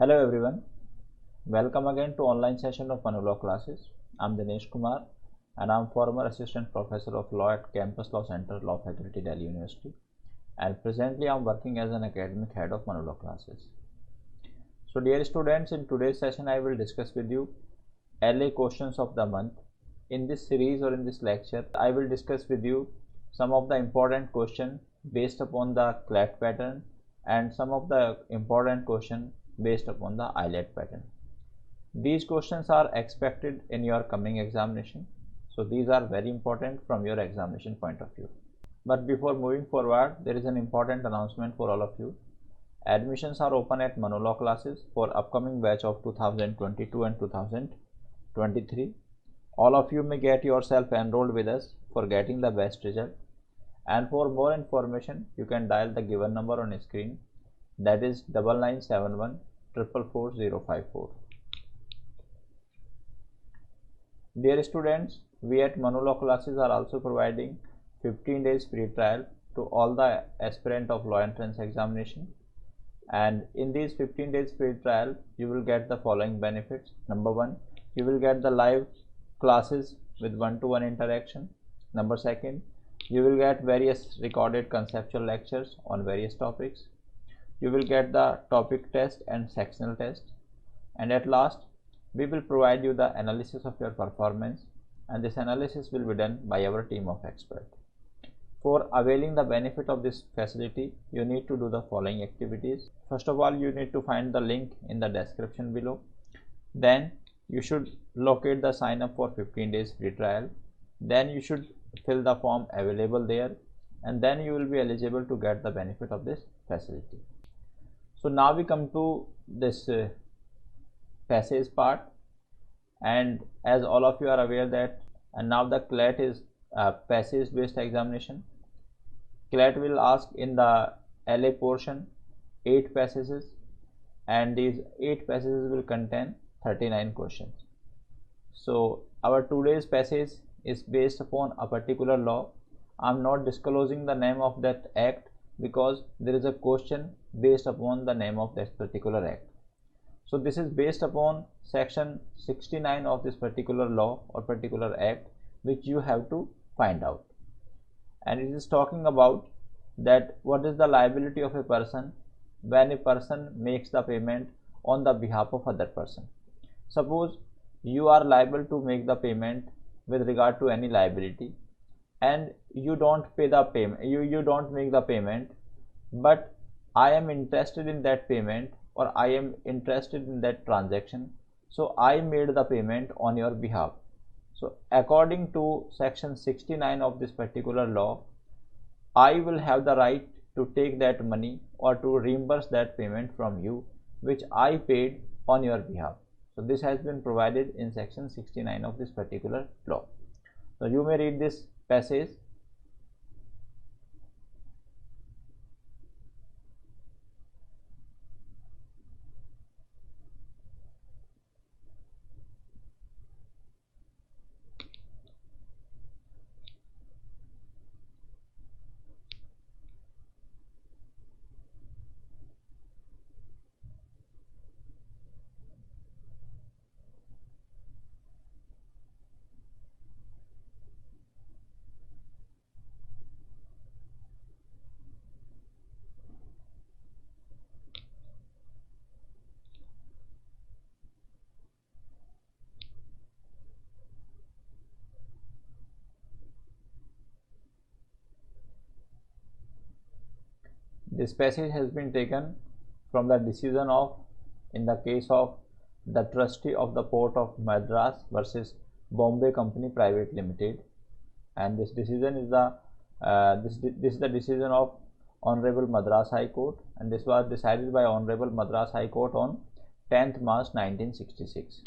Hello everyone, welcome again to online session of Manu Law classes. I'm Dinesh Kumar and I'm former assistant professor of law at Campus Law Center, Law Faculty, Delhi University, and presently I'm working as an academic head of Manu Law classes. So dear students, in today's session I will discuss with you LA questions of the month. In this series or in this lecture, I will discuss with you some of the important questions based upon the CLAT pattern and some of the important questions based upon the ILAT pattern. These questions are expected in your coming examination, so these are very important from your examination point of view. But before moving forward, there is an important announcement for all of you. Admissions are open at Manu Law classes for upcoming batch of 2022 and 2023. All of you may get yourself enrolled with us for getting the best result. And for more information, you can dial the given number on screen, that is 9971 444 054. Dear students, we at Manu Law classes are also providing 15 days free trial to all the aspirant of law entrance examination. And in these 15 days free trial, you will get the following benefits. Number one, you will get the live classes with one-to-one interaction. Number second, you will get various recorded conceptual lectures on various topics. You will get the topic test and sectional test. And at last, we will provide you the analysis of your performance, and this analysis will be done by our team of experts. For availing the benefit of this facility, you need to do the following activities. First of all, you need to find the link in the description below. Then you should locate the sign up for 15 days free trial. Then you should fill the form available there, and then you will be eligible to get the benefit of this facility. So now we come to this passage part, and as all of you are aware that now the CLAT is passage based examination. CLAT will ask in the LA portion 8 passages, and these 8 passages will contain 39 questions. So our today's passage is based upon a particular law. I'm not disclosing the name of that act because there is a question based upon the name of that particular act. So this is based upon section 69 of this particular law or particular act, which you have to find out. And it is talking about that what is the liability of a person when a person makes the payment on the behalf of other person. Suppose you are liable to make the payment with regard to any liability, and you don't pay the payment, you don't make the payment, but I am interested in that payment, or I am interested in that transaction, so I made the payment on your behalf. So according to section 69 of this particular law, I will have the right to take that money or to reimburse that payment from you which I paid on your behalf. So this has been provided in section 69 of this particular law. So you may read this passage. This passage has been taken from the decision of, in the case of the trustee of the Port of Madras versus Bombay Company Private Limited, and this decision is the this is the decision of Honorable Madras High Court, and this was decided by Honorable Madras High Court on 10th March 1966.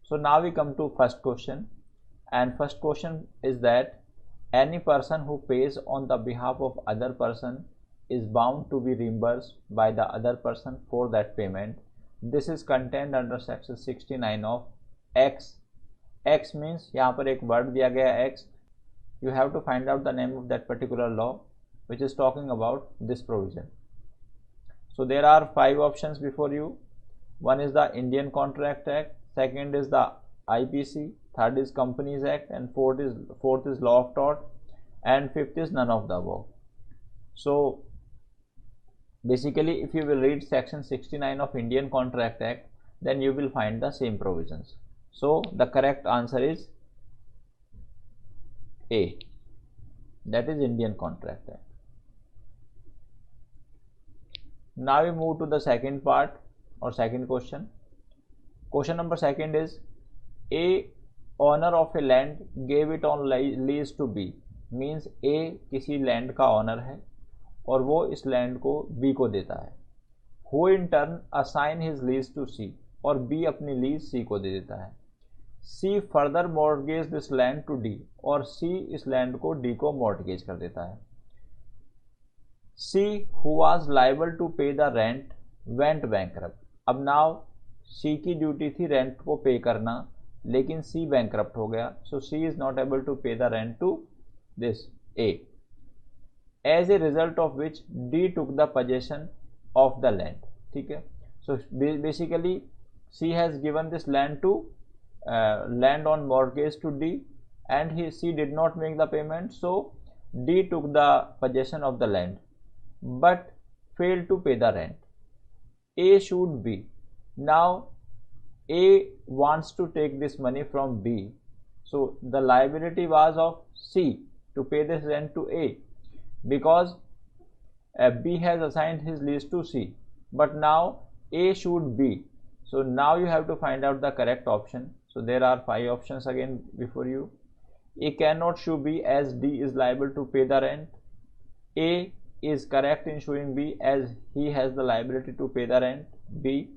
So now we come to first question, and first question is that any person who pays on the behalf of other person is bound to be reimbursed by the other person for that payment. This is contained under section 69 of X. X means यहाँ पर एक word दिया गया X. You have to find out the name of that particular law which is talking about this provision. So there are 5 options before you. One is the Indian Contract Act, second is the IPC, third is Companies Act, and fourth is Law of Tort, and fifth is none of the above. So basically if you will read section 69 of Indian Contract Act, then you will find the same provisions. So the correct answer is A, that is Indian Contract Act. Now we move to the second part or second question. Question number second is, A owner of a land gave it on lease to B. Means A किसी land का honour है और वो इस land को B को देता है. Who in turn assign his lease to C, और B अपनी लीज C को दे देता है. C further mortgage this land to D, और C इस लैंड को D को mortgage कर देता है. C who was liable to pay the rent went bankrupt. अब now C की ड्यूटी थी रेंट को पे करना, लेकिन C bankrupt हो गया. So C is not able to pay the rent to this A. As a result of which D took the possession of the land. ठीक है. So basically C has given this land to land on mortgage to D, and C did not make the payment. So D took the possession of the land, but failed to pay the rent. A should B. Now A wants to take this money from B, so the liability was of C to pay this rent to A, because B has assigned his lease to C, but now A should B. So now you have to find out the correct option. So there are 5 options again before you. A cannot sue B as D is liable to pay the rent. A is correct in suing B as he has the liability to pay the rent. B.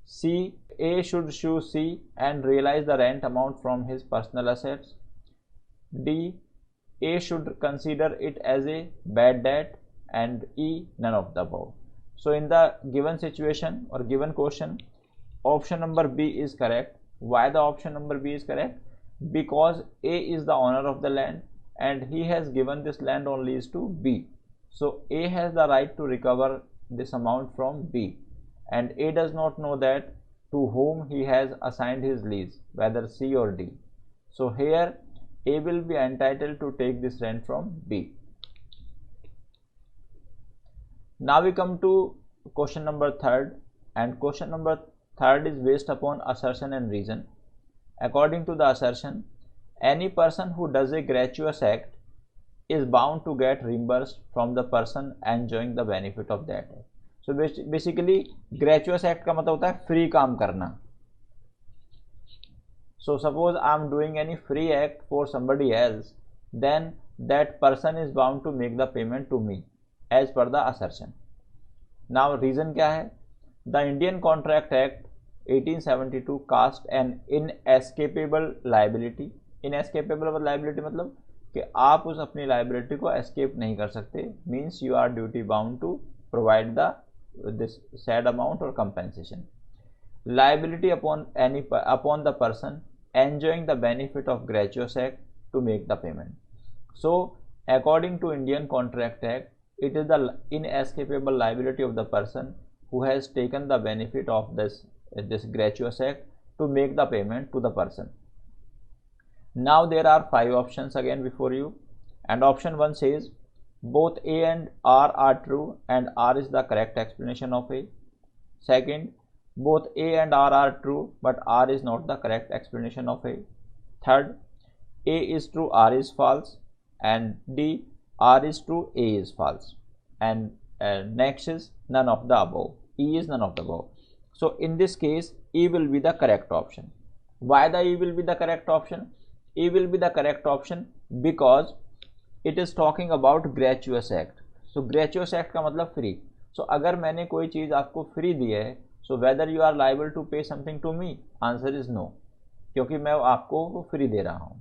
C. A should sue C and realize the rent amount from his personal assets. D. A should consider it as a bad debt, and E, none of the above. So in the given situation or given question, option number B is correct. Why the option number B is correct? Because A is the owner of the land and he has given this land on lease to B. So A has the right to recover this amount from B, and A does not know that to whom he has assigned his lease, whether C or D. So here A will be entitled to take this rent from B. Now we come to question number third, and question number third is based upon assertion and reason. According to the assertion, any person who does a gratuitous act is bound to get reimbursed from the person enjoying the benefit of that act. So basically gratuitous act का मतलब होता है free काम करना. So suppose I am doing any free act for somebody else, then that person is bound to make the payment to me as per the assertion. Now reason क्या है? The Indian Contract Act 1872 cast an inescapable liability. Inescapable liability मतलब कि आप उस अपनी liability को escape नहीं कर सकते. Means you are duty bound to provide this said amount or compensation. Liability upon the person enjoying the benefit of gratuitous act to make the payment. So according to Indian Contract Act, it is the inescapable liability of the person who has taken the benefit of this gratuitous act to make the payment to the person. Now there are 5 options again before you, and option 1 says both A and R are true and R is the correct explanation of A. Second, both A and R are true but R is not the correct explanation of A. Third, A is true, R is false, and D, R is true, A is false. And next is none of the above. E is none of the above. So in this case, E will be the correct option. Why the E will be the correct option? E will be the correct option because it is talking about gratuitous act. So gratuitous act का मतलब free. So अगर मैंने कोई चीज़ आपको free दी है, so whether you are liable to pay something to me, answer is no, क्योंकि मैं आपको वो free दे रहा हूँ.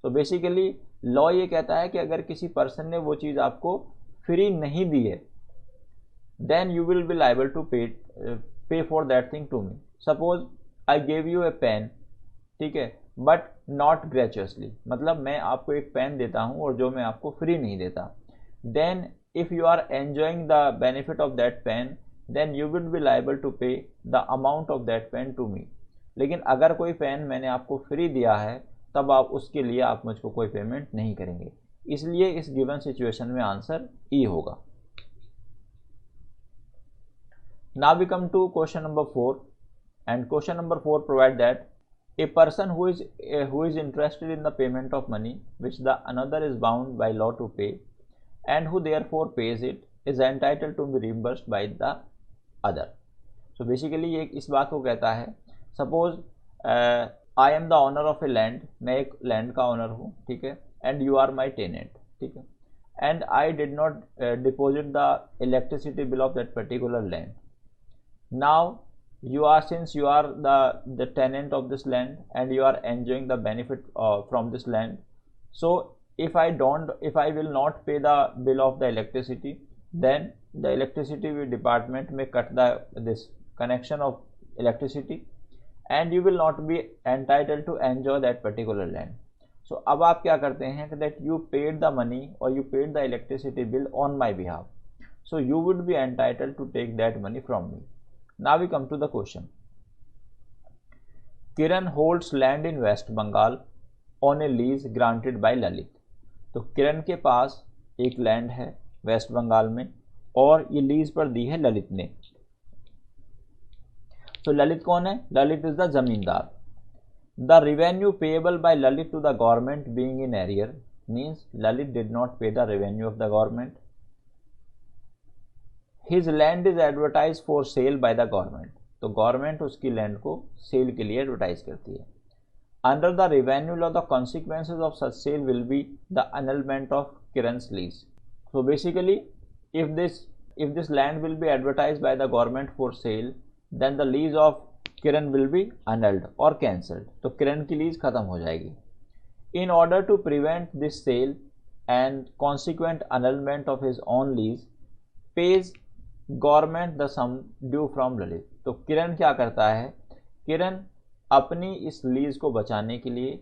So basically law ये कहता है कि अगर किसी person ने वो चीज़ आपको free नहीं दी है, then you will be liable to pay for that thing to me. Suppose I gave you a pen, ठीक है, बट नॉट ग्रेचुअसली, मतलब मैं आपको एक पेन देता हूँ और जो मैं आपको फ्री नहीं देता. Then if you are enjoying the benefit of that pen, then you will be liable to pay the amount of that pen to me. लेकिन अगर कोई पेन मैंने आपको फ्री दिया है तब आप उसके लिए आप मुझको कोई पेमेंट नहीं करेंगे, इसलिए इस गिवन सिचुएशन में आंसर ई होगा. Now we come to question number 4, and question number 4 provide that a person who is interested in the payment of money which the another is bound by law to pay and who therefore pays it is entitled to be reimbursed by the other. So basically ये इस बात को कहता है, suppose I am the owner of a land, मैं एक land का owner हूँ, ठीक है, and you are my tenant, ठीक है, and I did not deposit the electricity bill of that particular land. Now you are, since you are the tenant of this land and you are enjoying the benefit from this land, so if I will not pay the bill of the electricity, then the electricity department may cut this connection of electricity and you will not be entitled to enjoy that particular land. So अब आप क्या करते हैं that you paid the money or you paid the electricity bill on my behalf, so you would be entitled to take that money from me. Now we come to the question. Kiran holds land in West Bengal on a lease granted by Lalit. तो किरण के पास एक land है waste Bengal में और ये lease पर दी है ललित ने. तो ललित कौन है? Lalit is the zamindar. The revenue payable by Lalit to the government being in arrear means Lalit did not pay the revenue of the government. His land is advertise for sale by the government. तो government उसकी land को sale के लिए advertise करती है. Under the revenue law, the consequences of such sale will be the annulment of Kiran's lease. So basically, if this land will be advertised by the government for sale, then the lease of Kiran will be annulled or cancelled. तो किरण की lease खत्म हो जाएगी. In order to prevent this sale and consequent annulment of his own lease, pays government the sum due from Lalit. तो किरण क्या करता है? किरण अपनी इस लीज को बचाने के लिए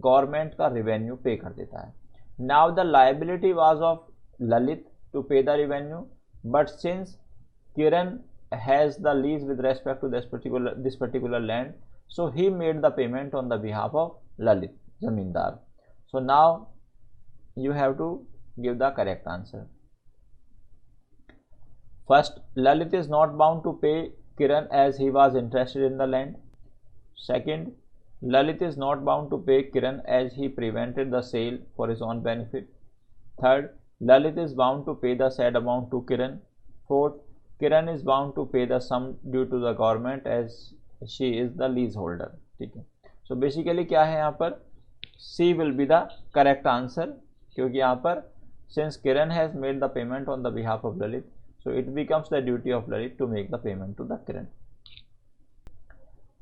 गवर्नमेंट का रेवेन्यू पे कर देता है. Now the liability was of Lalit to pay the revenue, but since Kiran has the lease with respect to this particular land, so he made the payment on the behalf of Lalit zamindar. So now you have to give the correct answer. First, Lalit is not bound to pay Kiran as he was interested in the land. Second, Lalit is not bound to pay Kiran as he prevented the sale for his own benefit. Third, Lalit is bound to pay the said amount to Kiran. Fourth, Kiran is bound to pay the sum due to the government as she is the leaseholder. ठीक है. So basically क्या है यहाँ पर? C will be the correct answer, क्योंकि यहाँ पर since Kiran has made the payment on the behalf of Lalit, so it becomes the duty of Lalit to make the payment to the Kiran.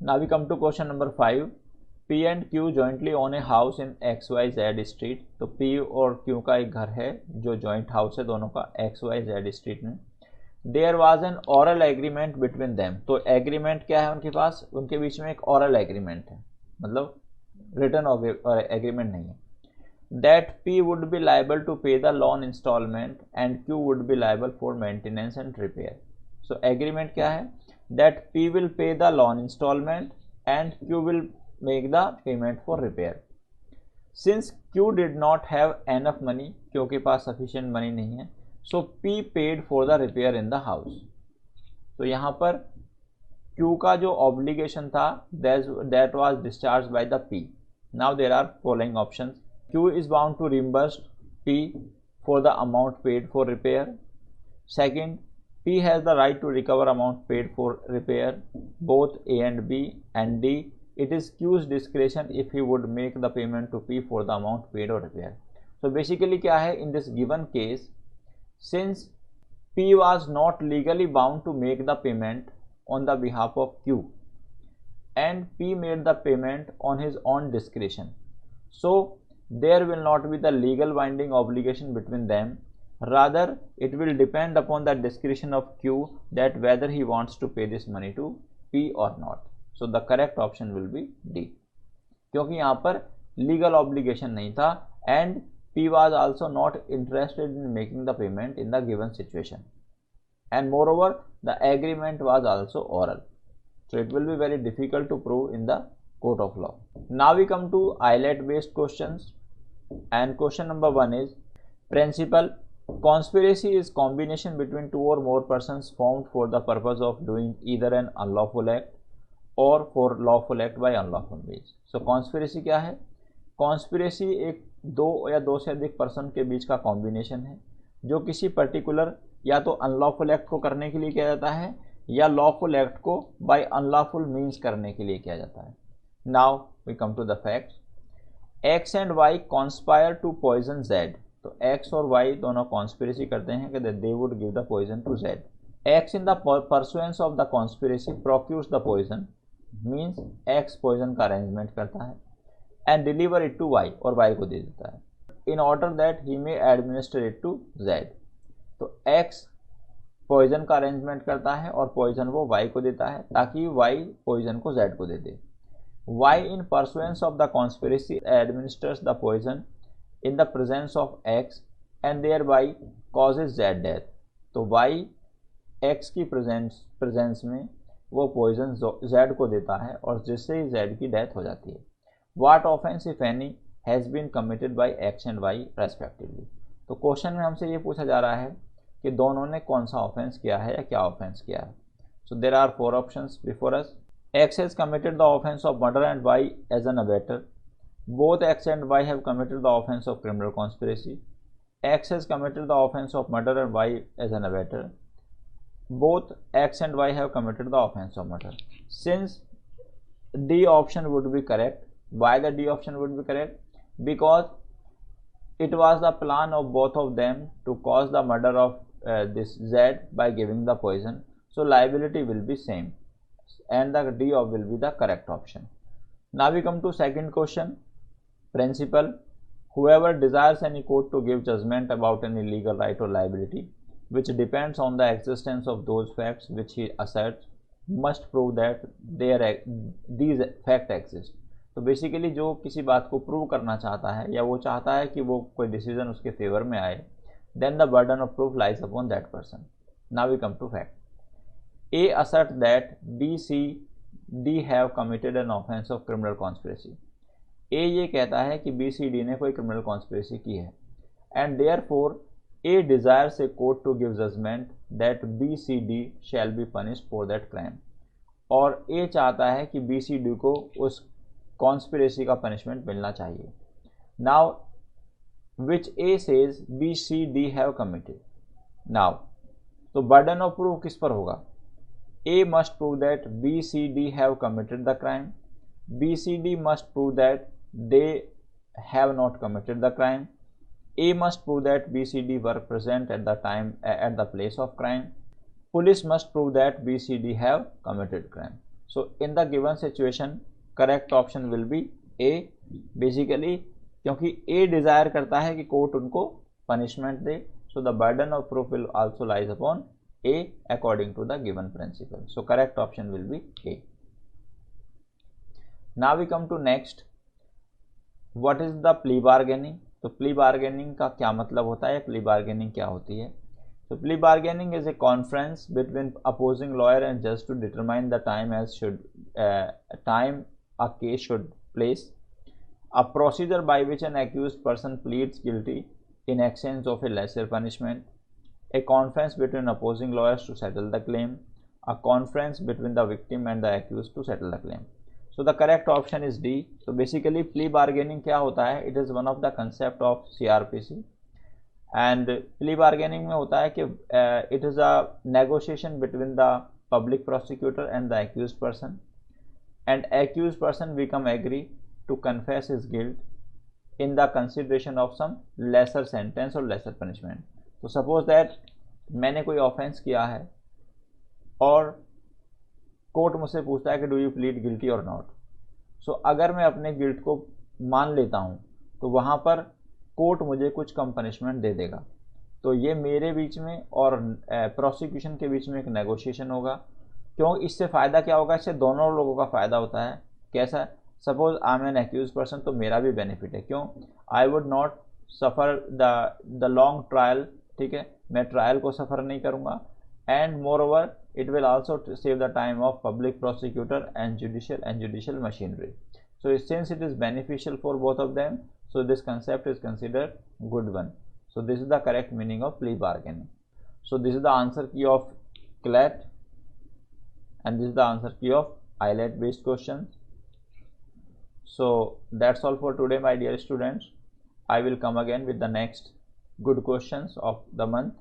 Now we come to question number 5. P and Q jointly own a house in XYZ street. तो P और Q का एक घर है जो joint house है दोनों का XYZ street में. There was an oral agreement between them. तो agreement क्या है उनके पास? उनके बीच में एक oral agreement है, मतलब written agreement नहीं है. That P would be liable to pay the loan installment and Q would be liable for maintenance and repair. So agreement क्या है? That P will pay the loan installment and Q will make the payment for repair. Since Q did not have enough money, Q के पास sufficient money नहीं है, so P paid for the repair in the house. तो यहाँ पर Q का जो obligation था that was discharged by the P. Now there are following options. Q is bound to reimburse P for the amount paid for repair. Second, P has the right to recover amount paid for repair, both A and B, and D, it is Q's discretion if he would make the payment to P for the amount paid or repair. So basically क्या है, in this given case, since P was not legally bound to make the payment on the behalf of Q and P made the payment on his own discretion, so there will not be the legal binding obligation between them. Rather, it will depend upon the discretion of Q that whether he wants to pay this money to P or not. So the correct option will be D. क्योंकि यहाँ पर legal obligation नहीं था and P was also not interested in making the payment in the given situation. and moreover the agreement was also oral. So it will be very difficult to prove in the court of law. Now we come to IELTS based questions, and question number 1 is principle. Conspiracy is combination between two or more persons formed for the purpose of doing either an unlawful act or for lawful act by unlawful means. So conspiracy क्या है? Conspiracy एक दो या दो से अधिक person के बीच का कॉम्बिनेशन है जो किसी पर्टिकुलर या तो अनलॉफुल एक्ट को करने के लिए किया जाता है या लॉफुल एक्ट को बाय अनलॉफुल मीन्स करने के लिए किया जाता है. Now we come to the facts. X and Y conspire to poison Z. तो एक्स और वाई दोनों कॉन्स्पिरेसी करते हैं कि they would give the poison to Z. X in the pursuance of the conspiracy procures the poison, means X poison का arrangement करता है and deliver it to Y, और वाई को दे देता है in order that he may administer it to Z. तो X poison का arrangement करता है और पॉइजन वो वाई को देता है ताकि वाई पॉइजन को जेड को दे दे. Y in pursuance of the conspiracy administers the poison in the presence of X and thereby causes Z death. तो वाई एक्स की प्रेजेंस में वो पॉइजन जेड को देता है और जिससे ही जेड की डेथ हो जाती है. What offence if any has been committed by X and Y respectively. तो क्वेश्चन में हमसे ये पूछा जा रहा है कि दोनों ने कौन सा ऑफेंस किया है या क्या ऑफेंस किया है. So there are 4 options before us. X has committed the offence of murder and Y as an abettor. Both X and Y have committed the offence of criminal conspiracy. X has committed the offence of murder and Y as an abettor. Both x and y have committed the offense of murder. Since D option would be correct. Why the D option would be correct? Because it was the plan of both of them to cause the murder of this Z by giving the poison. So liability will be same, and the D will be the correct option. Now we come to second question. Principle. Whoever desires any court to give judgment about any legal right or liability which depends on the existence of those facts which he asserts must prove that these fact exist. तो basically जो किसी बात को prove करना चाहता है या वो चाहता है कि वो कोई डिसीजन उसके फेवर में आए, then the burden of proof lies upon that person. Now we come to fact. A assert that B, C, D have committed an offense of criminal conspiracy. A ये कहता है कि B, C, D ने कोई criminal conspiracy की है and therefore A desires a court to give judgment that B, C, D shall be punished for that crime. और A चाहता है कि B, C, D को उस कॉन्स्पिरेसी का पनिशमेंट मिलना चाहिए. Now which A says B, C, D have committed. Now तो burden of proof किस पर होगा? A must prove that B, C, D have committed the crime. B, C, D must prove that they have not committed the crime. A must prove that B, C, D were present at the time at the place of crime. Police must prove that B, C, D have committed crime. So in the given situation, correct option will be A. Basically क्योंकि A desire करता है कि court उनको punishment they, so the burden of proof will also lies upon A according to the given principle. So correct option will be A. Now we come to next. What is the plea bargaining? तो plea bargaining का क्या मतलब होता है, plea bargaining क्या होती है? तो plea bargaining is a conference between opposing lawyer and जज to determine the time a case should place. A procedure by which an accused person pleads guilty in exchange of a lesser punishment. A conference between opposing lawyers to settle the claim. A conference between the victim and the accused to settle the claim. So the correct option is D. So basically plea bargaining क्या होता है? It is one of the concept of CRPC. And plea bargaining में होता है कि it is a negotiation between the public prosecutor and the accused person. And accused person become agree to confess his guilt in the consideration of some lesser sentence or lesser punishment. So suppose that मैंने कोई offense किया है और court मुझसे पूछता है कि do you plead guilty और नॉट. सो अगर मैं अपने गिल्ट को मान लेता हूँ तो वहाँ पर कोर्ट मुझे कुछ कम पनिशमेंट दे देगा. तो ये मेरे बीच में और प्रोसिक्यूशन के बीच में एक नेगोशिएशन होगा. क्यों? इससे फ़ायदा क्या होगा? इससे दोनों लोगों का फ़ायदा होता है. कैसा? Suppose I am an accused person, तो मेरा भी बेनिफिट है. क्यों? I would not suffer the long trial. ठीक है, मैं ट्रायल को सफ़र नहीं करूँगा. and moreover it will also save the time of public prosecutor and judicial machinery. So since it is beneficial for both of them, so this concept is considered good one. So this is the correct meaning of plea bargaining. So this is the answer key of CLAT and this is the answer key of IELTS based questions. So that's all for today, my dear students. I will come again with the next good questions of the month,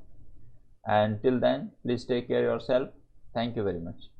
and till then please take care of yourself. Thank you very much.